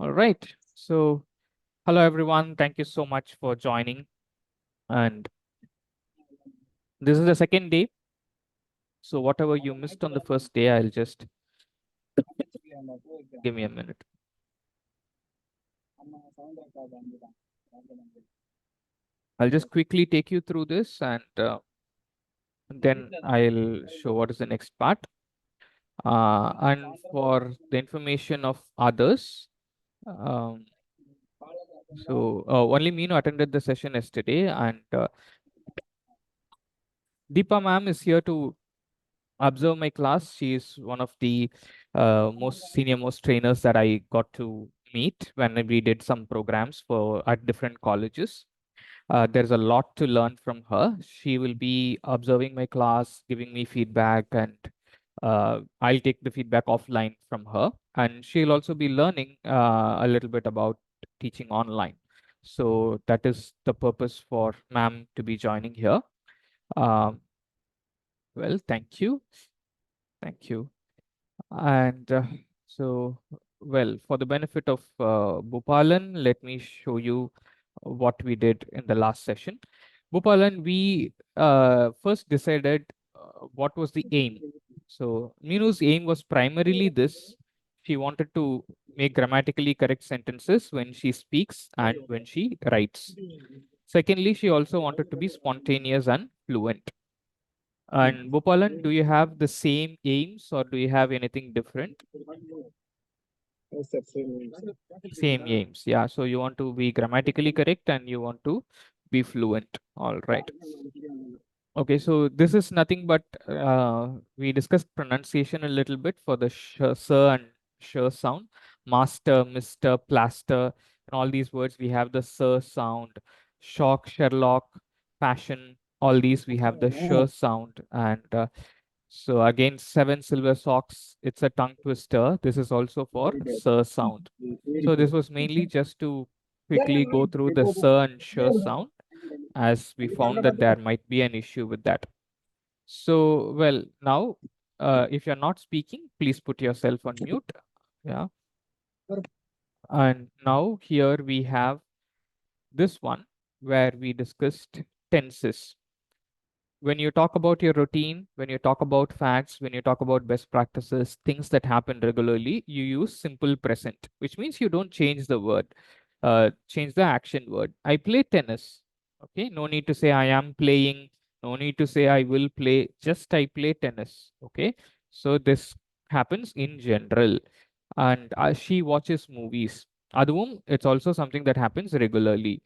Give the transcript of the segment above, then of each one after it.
All right. So, hello everyone. Thank you so much for joining. And this is the second day. So, whatever you missed on the first day, I'll just give me a minute. I'll just quickly take you through this and then I'll show what is the next part. And for the information of others, um, only Meenu attended the session yesterday, and Deepa ma'am is here to observe my class. She is one of the most senior most trainers that I got to meet when we did some programs for at different colleges. There's a lot to learn from her. She will be observing my class, giving me feedback, and I'll take the feedback offline from her. And she'll also be learning a little bit about teaching online. So that is the purpose for ma'am to be joining here. Um, well, thank you. Thank you. And well, for the benefit of Bhupalan, let me show you what we did in the last session. Bhupalan, we first decided what was the aim. So Meenu's aim was primarily this. She wanted to make grammatically correct sentences when she speaks and when she writes. Secondly, she also wanted to be spontaneous and fluent. And Bhupalan, do you have the same aims or do you have anything different? Same aims. Yeah. So you want to be grammatically correct and you want to be fluent. All right. Okay. So this is nothing but we discussed pronunciation a little bit for the sir and sh sound. Master, Mr., plaster, and all these words we have the sir sound. Shock, Sherlock, passion. All these we have the sh sound. And so again, seven silver socks. It's a tongue twister. This is also for sir sound. So this was mainly just to quickly go through the sir and sh sound, as we found that there might be an issue with that. So, well, now, if you're not speaking, please put yourself on mute. Yeah. And now here we have this one where we discussed tenses. When you talk about your routine, when you talk about facts, when you talk about best practices, things that happen regularly, you use simple present, which means you don't change the word, change the action word. I play tennis. Okay, no need to say I am playing, no need to say I will play, just I play tennis. Okay, so this happens in general. And she watches movies. Aduvum, it's also something that happens regularly.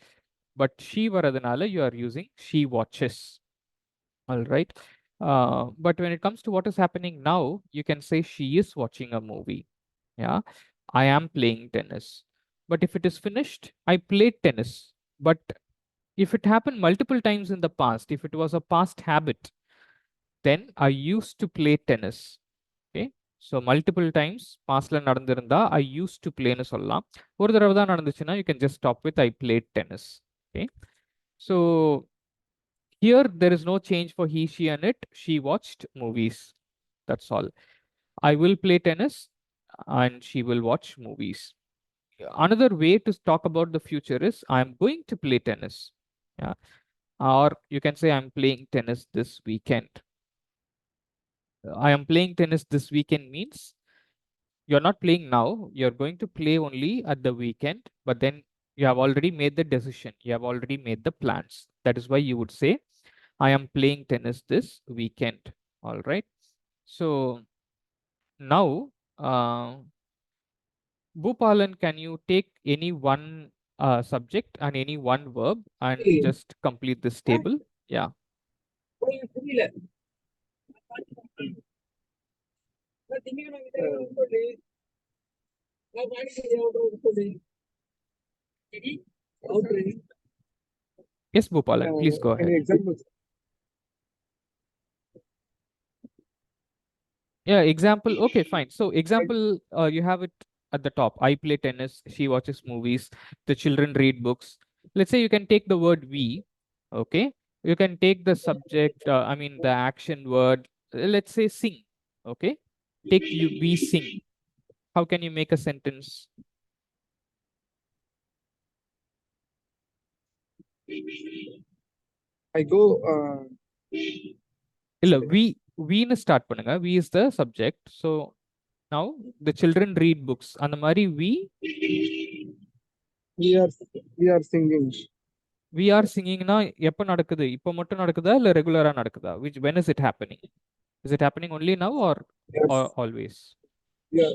But she varadhanala, you are using she watches. All right. But when it comes to what is happening now, you can say she is watching a movie. Yeah. I am playing tennis. But if it is finished, I played tennis. But if it happened multiple times in the past, if it was a past habit, then I used to play tennis. Okay. So multiple times, pastல நடந்திருந்தா I used to play ன்னு சொல்லலாம். ஒரு தடவை தான் நடந்துச்சுன்னா, you can just stop with I played tennis. Okay. So here, there is no change for he, she, and it. She watched movies. That's all. I will play tennis and she will watch movies. Another way to talk about the future is I'm going to play tennis. Yeah. Or you can say I'm playing tennis this weekend. I am playing tennis this weekend means you're not playing now. You're going to play only at the weekend, but then you have already made the decision. You have already made the plans. That is why you would say I am playing tennis this weekend. All right. So now, Bhupalan, can you take any one subject and any one verb and just complete this table? Yeah. Yes, Bhupalan, please go ahead. Yeah, example. Okay, fine. So example, you have it at the top. I play tennis. She watches movies. The children read books. Let's say you can take the word we. Okay. You can take the subject. I mean the action word. Let's say sing. Okay. Take you we sing. How can you make a sentence? I go. இல்ல we start பண்ணுங்க. We is the subject. So now the children read books. அந்த மாதிரி We are singing. we are singingனா எப்ப நடக்குது? இப்போ மட்டும் நடக்குதா இல்ல ரெகுலரா நடக்குதா? When is it happening? Is it happening only now or Yes. always? Yeah.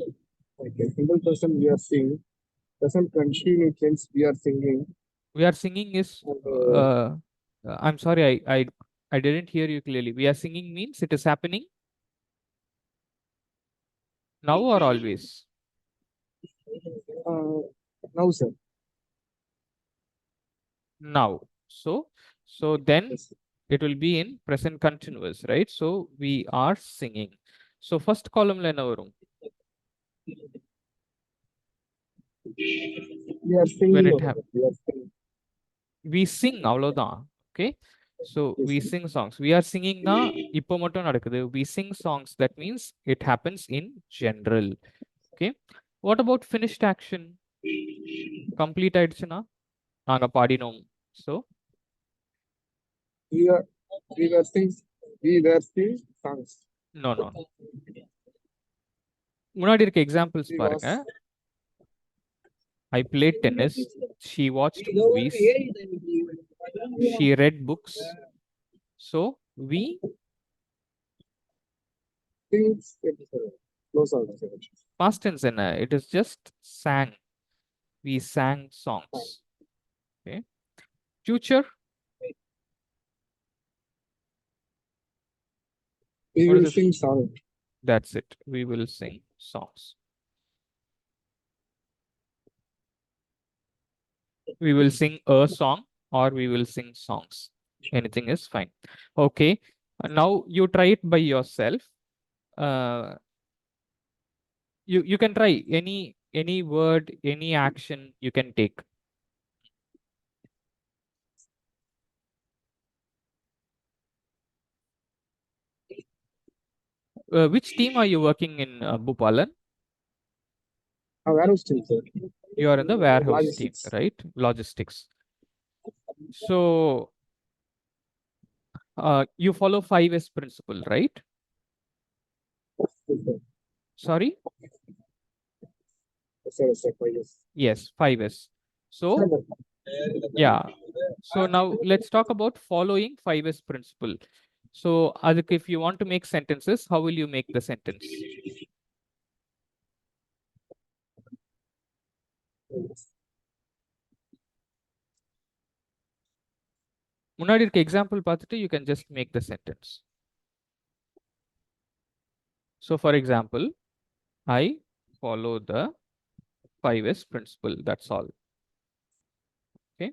Okay. Single person we are singing. Present continuous tense we are singing. We are singing is And, I'm sorry, I didn't hear you clearly. We are singing means it is happening now or always? now, sir. Now. So then Yes. it will be in present continuous, right? So we are singing. So first column la enna varum? We are singing. When it over happens, there. We are singing. we sing அவ்வளவுதான். Okay, so Yes, we sir. sing songs. We are singing na இப்போ மட்டும் நடக்குது. We sing songs, that means it happens in general. Okay, what about finished action? Complete ஆயிடுச்சுன்னா நாங்க பாடினோம். So We were singing. We were singing songs. no முன்னாடி இருக்க examples We பாருங்க. was. I played tennis, she watched movies, she read books. So we Things. Close out. past tense enna? It is just sang. We sang songs. Okay, future We what is will it? sing songs. That's it, we will sing songs. We will sing a song or we will sing songs. Anything is fine. Okay, now you try it by yourself. You can try any word, any action you can take. Which team are you working in, Bhupalan? Warehouse team, sir. You are in the warehouse Logistics. team, right? Logistics. So you follow 5S principle, right? Yes, sir. Sorry? Yes, sir. Yes. Yes, 5S. So yeah. So now let's talk about following 5S principle. So Adik, if you want to make sentences, how will you make the sentence? முன்னாடி இருக்க example பார்த்துட்டு you can just make the sentence. So for example, I follow the 5S principle. That's all. Okay.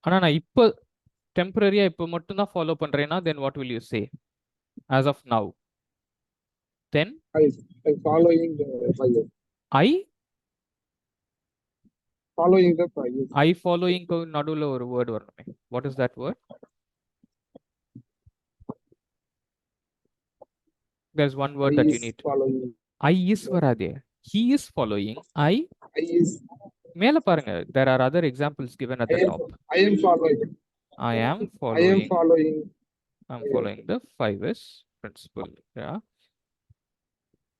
ஆனா நான் இப்போ டெம்பரரியா இப்போ மட்டும் தான் follow பண்றேன்னா then what will you say as of now? Then I following the fire. I Following the fire. I following நடுவுல ஒரு word வரணுமே. What is that word? There's one word I that is you need. following. I is வராதே. He is following. I is. மேல பாருங்க. There are other examples given at the top. I am following. I am I am following. following. I'm following the 5S principle. Yeah.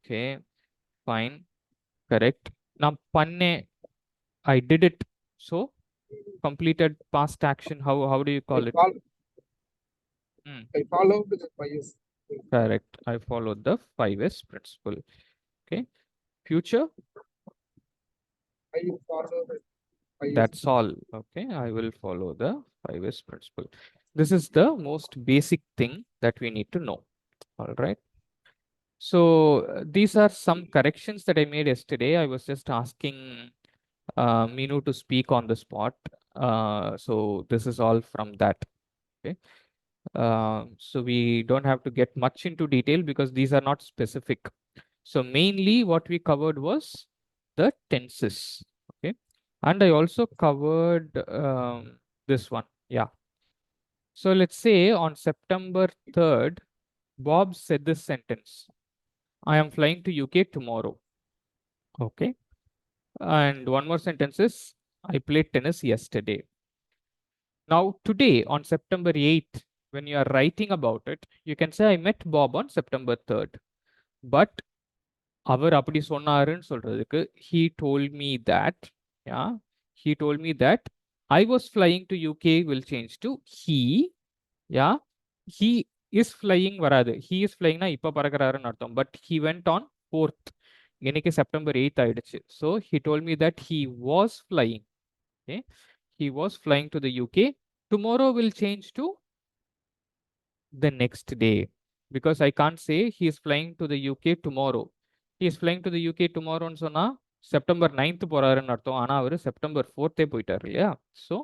Okay. Fine. Correct. நான் பண்ணேன். I did it. So completed past action. How do you call it? I followed the fire. Correct. I followed the 5S principle. Okay. Future. I will follow the fire. That's all. Okay. I will follow the 5S principle. This is the most basic thing that we need to know. All right. So these are some corrections that I made yesterday. I was just asking Minu to speak on the spot. So this is all from that. Okay. So we don't have to get much into detail because these are not specific. So mainly what we covered was the tenses. Okay. And I also covered this one. Yeah. So let's say on September 3rd, Bob said this sentence. I am flying to UK tomorrow. Okay. And one more sentence is I played tennis yesterday. Now, today on September 8th, when you are writing about it, you can say I met Bob on September 3rd. But அவர் அப்படி சொன்னாருன்னு சொல்றதுக்கு he told me that, yeah, he told me that I was flying to UK will change to he, yeah, he is flying வராது, he is flying னா இப்ப பறக்குறாருன்னு அர்த்தம், but he went on 4th, இன்னைக்கு September 8th ஆயிடுச்சு, so he told me that he was flying, okay, he was flying to the UK. Tomorrow will change to the next day, because I can't say he is flying to the UK tomorrow. He is flying to the UK tomorrow ன்னு சொன்னா September 9th போறாருன்னு அர்த்தம், ஆனா அவரு September 4th போயிட்டாரு இல்லையா, so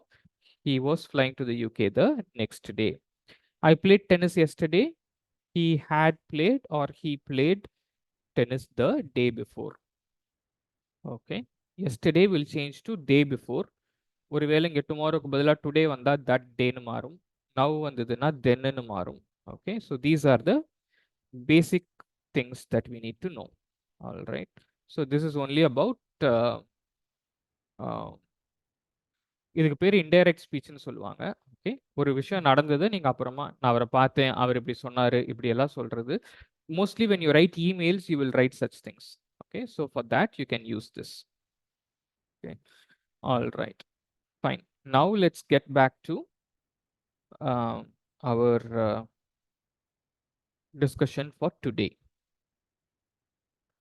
he was flying to the UK the next day. I played tennis yesterday. He had played or he played tennis the day before. Okay, yesterday will change to day before. ஒருவேளை இங்க tomorrowக்கு பதிலா today வந்தா that dayன்னு மாறும், now வந்ததுன்னா thenன்னு மாறும். Okay, so these are the basic things that we need to know. All right, so this is only about இதுக்கு பேர் indirect ஸ்பீச்னு சொல்லுவாங்க. ஓகே, ஒரு விஷயம் நடந்தது, நீங்க அப்புறமா நான் அவரை பார்த்தேன், அவர் இப்படி சொன்னாரு, இப்படி எல்லாம் சொல்றது. Mostly when you write emails, you will write such things. Okay, so for that you can use this. Okay, all right, fine. Now let's get back to our discussion for today.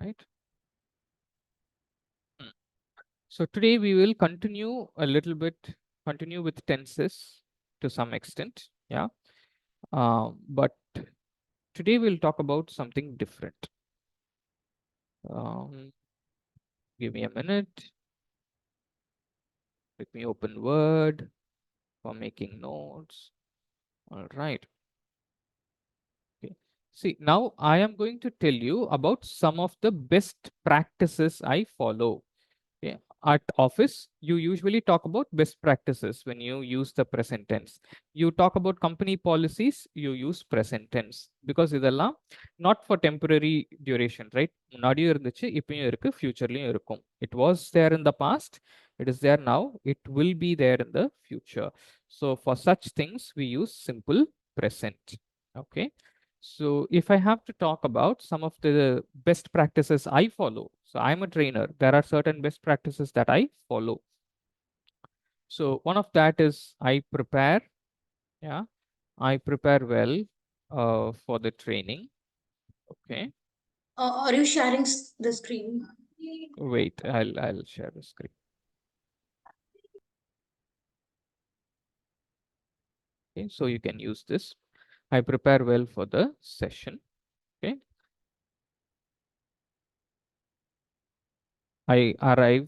Right. So today we will continue a little bit, continue with tenses to some extent. Yeah. But today we'll talk about something different. Give me a minute. Let me open Word for making notes. All right. Okay. See, now I am going to tell you about some of the best practices I follow. Okay. At office, you usually talk about best practices when you use the present tense. You talk about company policies, you use present tense, because இதெல்லாம் not for temporary duration, right? முன்னாடியும் இருந்துச்சு, இப்பயும் இருக்கு, futureலயும் இருக்கும். It was there in the past, it is there now, it will be there in the future. So for such things, we use simple present. Okay. So if I have to talk about some of the best practices I follow, so I'm a trainer, there are certain best practices that I follow. So one of that is I prepare, yeah, I prepare well for the training. Okay, Are you sharing the screen? wait, I'll share the screen. Okay, so you can use this. I prepare well for the session. Okay, I arrive,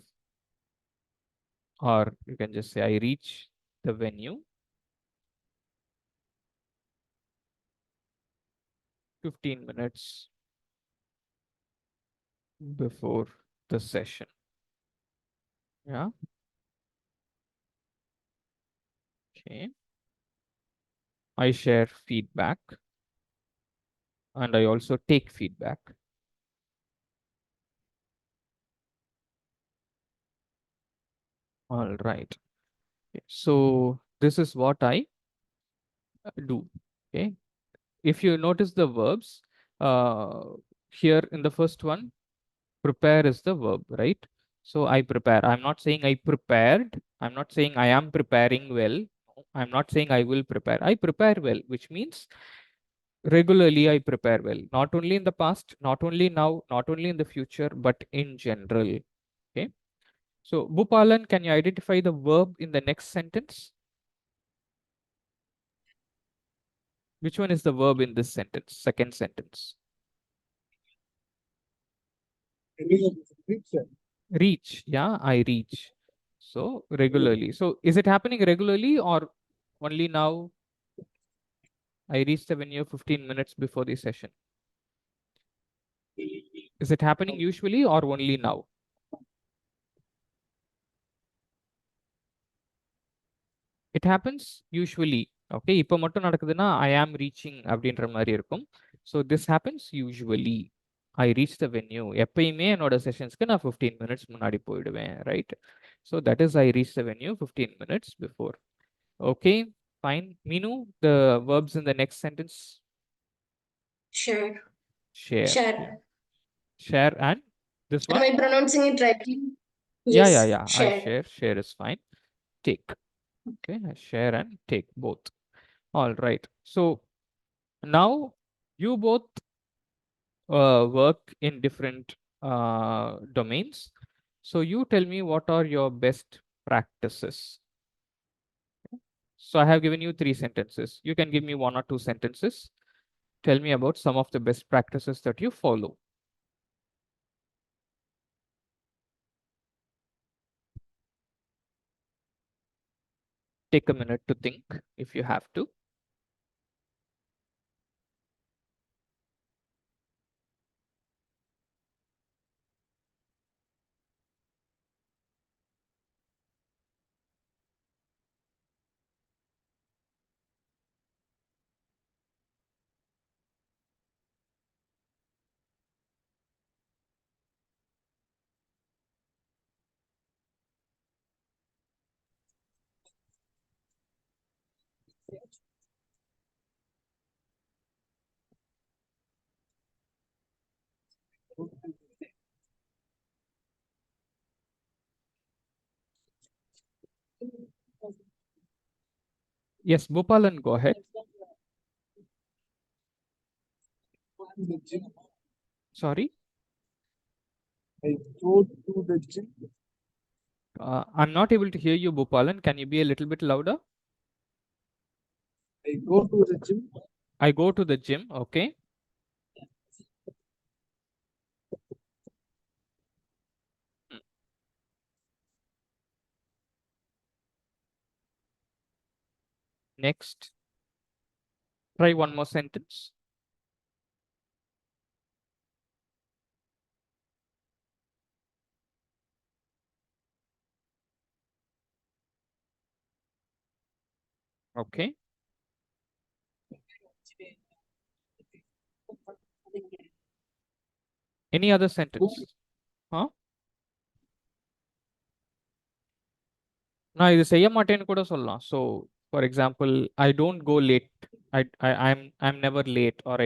or you can just say I reach the venue 15 minutes before the session. Yeah. Okay. I share feedback and I also take feedback. All right. Okay. So this is what I do. Okay. If you notice the verbs here in the first one, prepare is the verb, right? So I prepare. I'm not saying I prepared. I'm not saying I am preparing well. I'm not saying I will prepare. I prepare well, which means regularly I prepare well. Not only in the past, not only now, not only in the future, but in general. Okay. So Bhupalan, can you identify the verb in the next sentence? Which one is the verb in this sentence? Second sentence. Reach. Yeah, I reach. So regularly. So is it happening regularly or only now? I reach the venue 15 minutes before the session. Is it happening usually or only now? It happens usually. Okay, இப்போ மட்டும் நடக்குதுன்னா I am reaching அப்படின்ற மாதிரி இருக்கும். So this happens usually. I reach the venue. எப்பயுமே என்னோட செஷன்ஸ்க்கு நான் 15 minutes முன்னாடி போயிடுவேன், right? So that is I reach the venue 15 minutes before. Okay, fine. Minu, the verbs in the next sentence. Share. Share. Share. Share and this Am one? I pronouncing it rightly? Yeah, Yes, I share. share. Share is fine. Take. Okay, I share and take both. All right. So now you both work in different domains. So you tell me what are your best practices. So I have given you 3 sentences. You can give me 1 or 2 sentences. Tell me about some of the best practices that you follow. Take a minute to think if you have to. Yes, Bhupalan, go ahead. The gym. Sorry, I go to the gym. I'm not able to hear you, Bhupalan. Can you be a little bit louder? I go to the gym. I go to the gym. Okay. Next, try one more sentence. Okay. Any other sentence? Huh? நான் இது செய்ய மாட்டேன்னு கூட சொல்லலாம். So, for example, I don't go late. I'm never late, or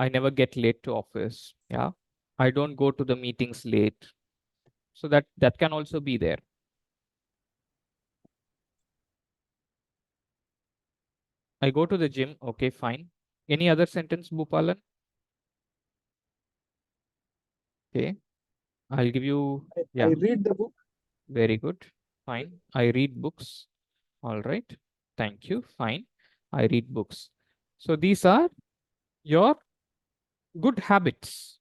I never get late to office. Yeah. I don't go to the meetings late. So that can also be there. I go to the gym. Okay, fine. Any other sentence, Bhupalan? Okay. I'll give you, I yeah, read the book. very good. Fine. I read books. All right. Thank you. Fine. I read books. So these are your good habits.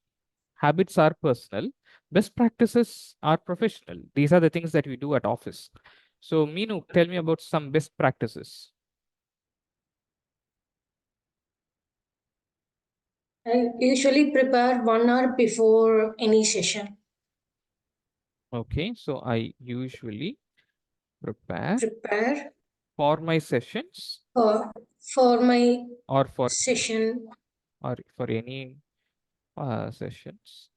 Habits are personal. Best practices are professional. These are the things that we do at office. So Meenu, tell me about some best practices. I usually prepare 1 hour before any session. Okay, so I usually prepare Prepare for my sessions for my or for session any sessions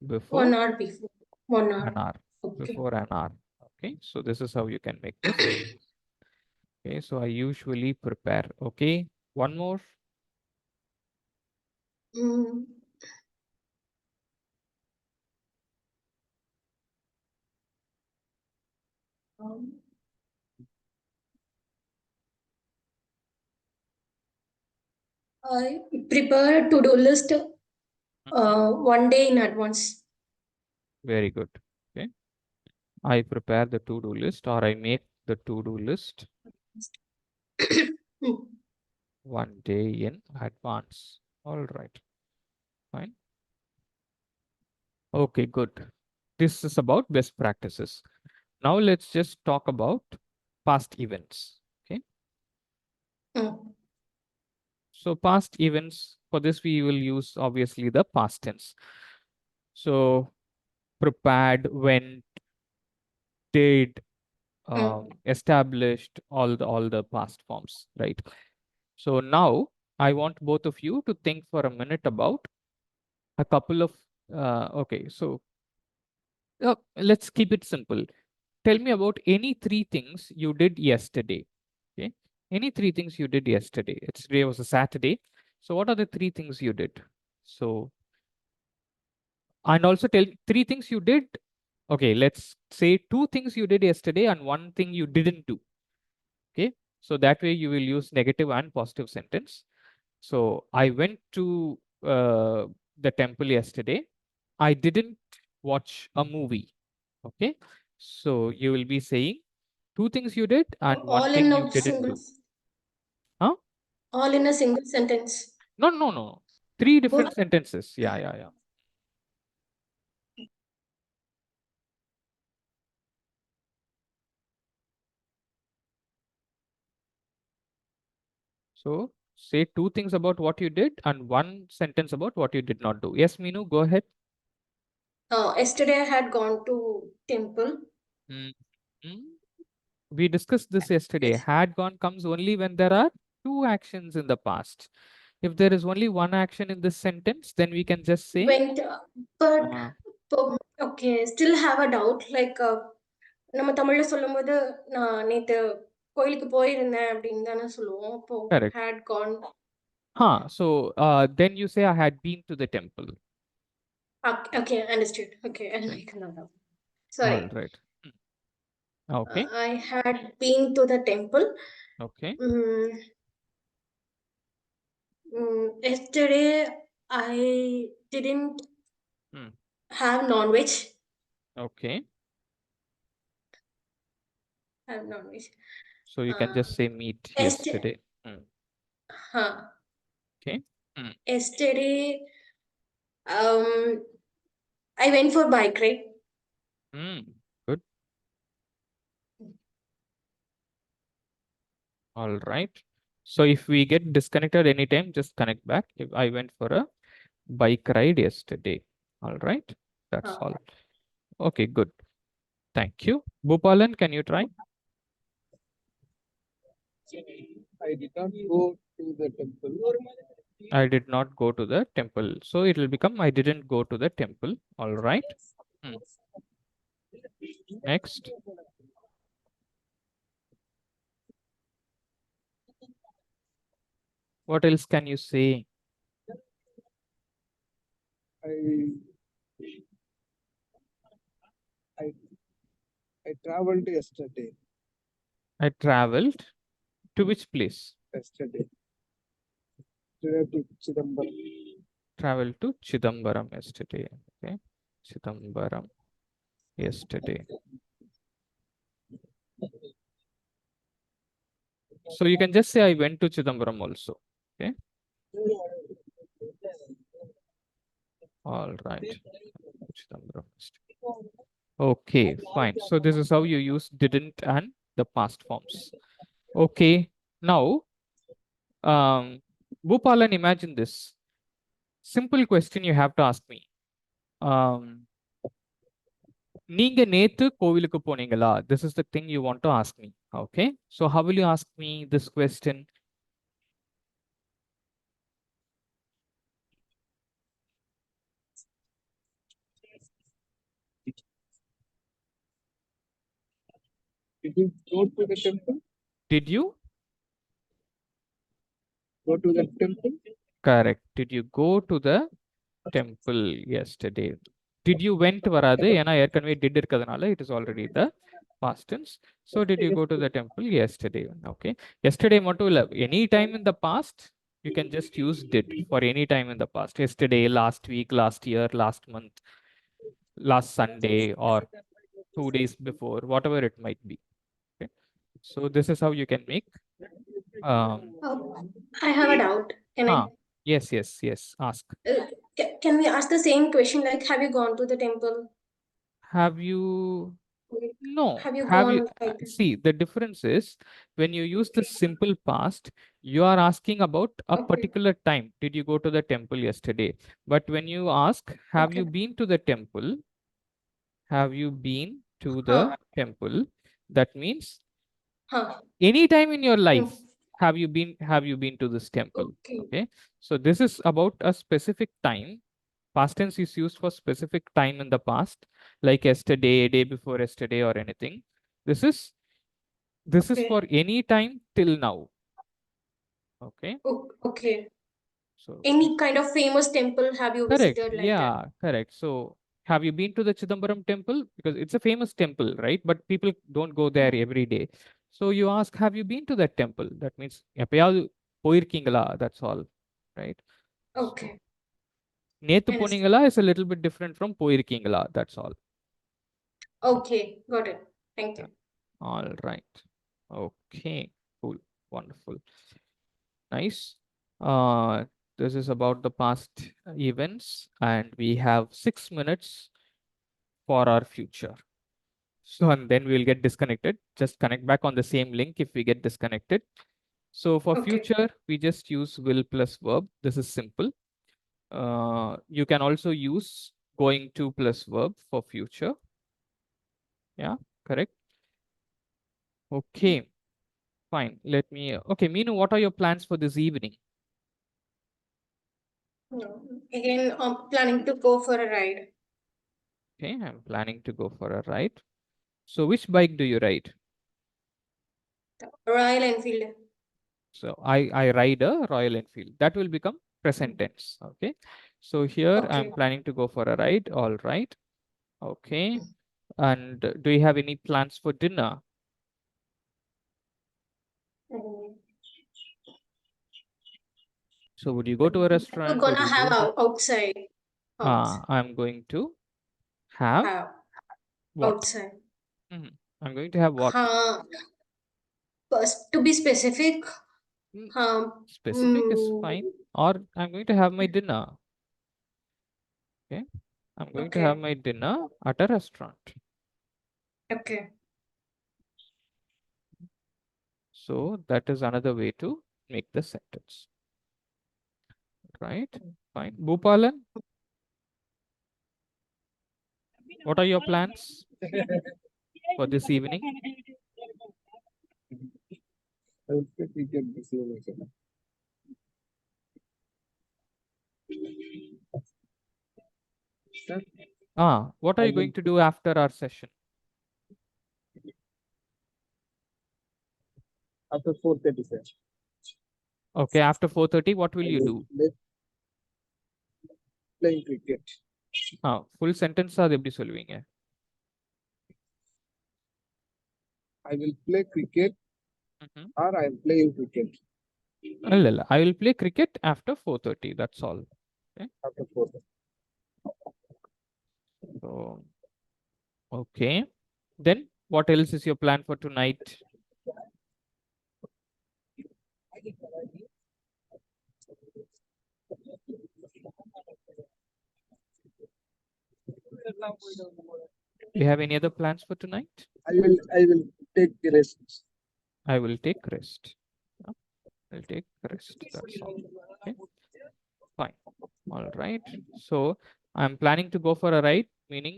1 before hour before. 1 hour. an hour. Okay. Before an hour. Okay, so this is how you can make this. Okay, so I usually prepare. Okay, one more. Mm. I prepare a to-do list 1 day in advance. Very good. Okay, I prepare the to-do list, or I make the to-do list Mm. 1 day in advance. All right, fine. Okay, good. This is about best practices. Now let's just talk about past events. Okay. Mm. So past events, for this we will use obviously the past tense. So prepared, went, did, established, all the past forms, right? So now I want both of you to think for a minute about a couple of okay, so let's keep it simple. tell me about any 3 things you did yesterday. Okay. Any 3 things you did yesterday. Today was a Saturday. So what are the 3 things you did? So, and also tell 3 things you did. Okay, let's say 2 things you did yesterday and 1 thing you didn't do. Okay. So that way you will use negative and positive sentence. So I went to the temple yesterday. I didn't watch a movie. Okay. So you will be saying 2 things you did and one All thing in you a didn't single, do. Huh? all in a single sentence. No, no, no. 3 different Both. sentences. Yeah, yeah, yeah. So say 2 things about what you did and 1 sentence about what you did not do. Yes, Meenu, go ahead. Yesterday I had gone to temple. Mm. We discussed this yesterday. Yes. Had gone comes only when there are 2 actions in the past. If there is only 1 action in this sentence, then we can just say Went, but uh, okay, still have a doubt. Like நம்ம தமிழ்ல சொல்லும்போது நான் நேத்து கோயிலுக்கு போயிருந்தேன் அப்படின்னு தானே சொல்லுவோம். அப்போ correct. had gone. So then you say I had been to the temple. Okay, understood. Okay, I'll make another. All Sorry. right. Okay. I had been to the temple. Okay. Yesterday I didn't have non-veg. Okay. Have non-veg. So you can just say meet yesterday. Okay. Yesterday I went for bike ride. Good. All right. So if we get disconnected anytime, just connect back. If I went for a bike ride yesterday. All right. That's all. Okay, good. Thank you. Bhupalan, can you try? I did not go to the temple. I did not go to the temple. So it will become I didn't go to the temple. All right. Next. What else can you say? I traveled yesterday. I traveled to which place? Yesterday. To Chidambaram. Traveled to Chidambaram yesterday. Okay. Chidambaram yesterday. So you can just say I went to Chidambaram also. Okay. All right. Chidambaram. Okay, fine. So this is how you use didn't and the past forms. Okay. Now, Bhupalan, imagine this. Simple question you have to ask me. நீங்க நேத்து கோவிலுக்கு போனீங்களா? This is the thing you want to ask me. Okay. So how will you ask me this question? Did you go to the temple? Did you go to the temple? Correct. Did you go to the temple yesterday? Did you went வராது ஏன்னா ஏற்கனவே did இருக்கிறதுனால it is already the past tense. So did you go to the temple yesterday? Okay. Yesterday மட்டும் இல்ல any time in the past you can just use did for any time in the past. Yesterday, last week, last year, last month, last Sunday, or 2 days before, whatever it might be. Okay. So this is how you can make. I have a doubt. Can I? Yes, yes, yes. Ask. Can we ask the same question? Like, have you gone to the temple? Have you? No. Have you gone? See, the difference is when you use the simple past, you are asking about a particular time. Did you go to the temple yesterday? But when you ask, have you been to the temple? Have you been to the temple? That means anytime in your life, have you been to this temple? Okay. So this is about a specific time. Past tense is used for specific time in the past, like yesterday, day before yesterday, or anything. This is Okay. for any time till now. Okay. Okay. So Any kind of famous temple have you correct. visited like that? Yeah, correct. So have you been to the Chidambaram temple? Because it's a famous temple, right? But people don't go there every day. So you ask, have you been to that temple? That means எப்பயாவது போயிருக்கீங்களா? That's all, right? So Okay. நேத்து Understood. போனீங்களா is a little bit different from போயிருக்கீங்களா. That's all. Okay. Got it. Thank you. All right. Okay. Cool. Wonderful. Nice. This is about the past events, and we have 6 minutes for our future. So, and then we'll get disconnected. Just connect back on the same link if we get disconnected. So for Okay. future, we just use will plus verb. This is simple. You can also use going to plus verb for future. Yeah, correct. Okay, fine. Let me, okay, Meenu, what are your plans for this evening? Again, I'm planning to go for a ride. Okay, I'm planning to go for a ride. So which bike do you ride? Royal Enfield. So I ride a Royal Enfield. That will become present tense. Okay. So here I'm Okay. planning to go for a ride. All right. Okay. And do you have any plans for dinner? Mm. So would you go to a restaurant? We're Would gonna you have go? outside. I'm going to have Have what? outside. I'm going to have what? To be specific, Specific is fine. Or I'm going to have my dinner. Okay. I'm going to have my dinner at a restaurant. Okay. So that is another way to make the sentence. Right? Fine. Bhupalan, what are your plans for this evening? I will quickly get this information. Sir, What are you going to do after our session? after 4:30, sir. Okay, after 4:30, what will you do? Playing cricket. Full sentence அது எப்படி சொல்லுவீங்க? I will play cricket or I am playing cricket. இல்ல I will play cricket after 4:30. That's all. Okay. After 4:30. So, okay. Then what else is your plan for tonight? Do you have any other plans for tonight? I will take the rest. I will take rest. I'll take rest. That's all. Okay. Fine. All right. So I'm planning to go for a ride, meaning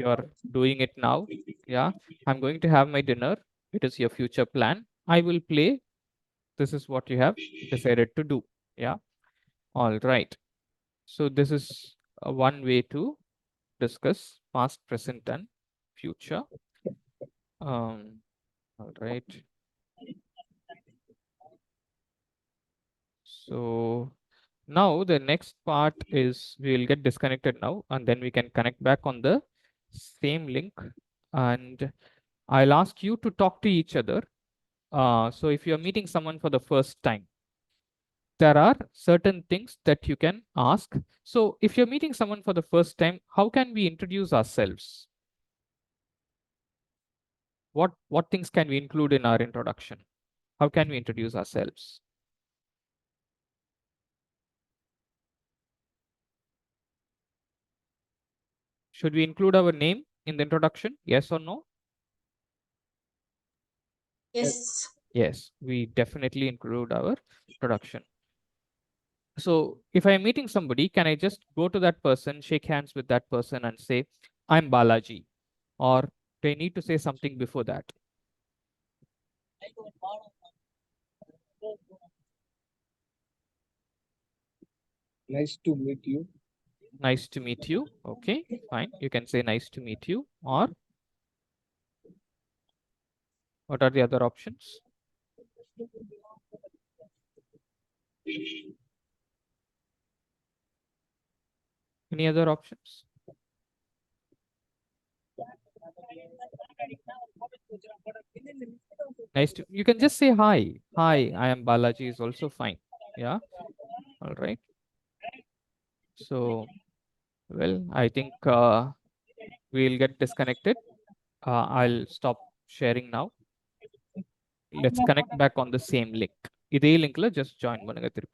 you're doing it now. Yeah. I'm going to have my dinner. It is your future plan. I will play. This is what you have decided to do. Yeah. All right. So this is one way to discuss past, present, and future. All right. So now the next part is we will get disconnected now, and then we can connect back on the same link, and I'll ask you to talk to each other. So if you're meeting someone for the first time, there are certain things that you can ask. So if you're meeting someone for the first time, how can we introduce ourselves? What things can we include in our introduction? How can we introduce ourselves? Should we include our name in the introduction? Yes or no? Yes. Yes, we definitely include our introduction. So if I'm meeting somebody, can I just go to that person, shake hands with that person and say, I'm Balaji? Or do I need to say something before that? Nice to meet you. Nice to meet you. Okay, fine. You can say nice to meet you, or What are the other options? Any other options? Nice to, you can just say hi. Hi, I am Balaji is also fine. Yeah. All right. So, well, I think we'll get disconnected. I'll stop sharing now. Let's connect back on the same link. இதே லிங்க்ல just join பண்ணுங்க திருப்பி.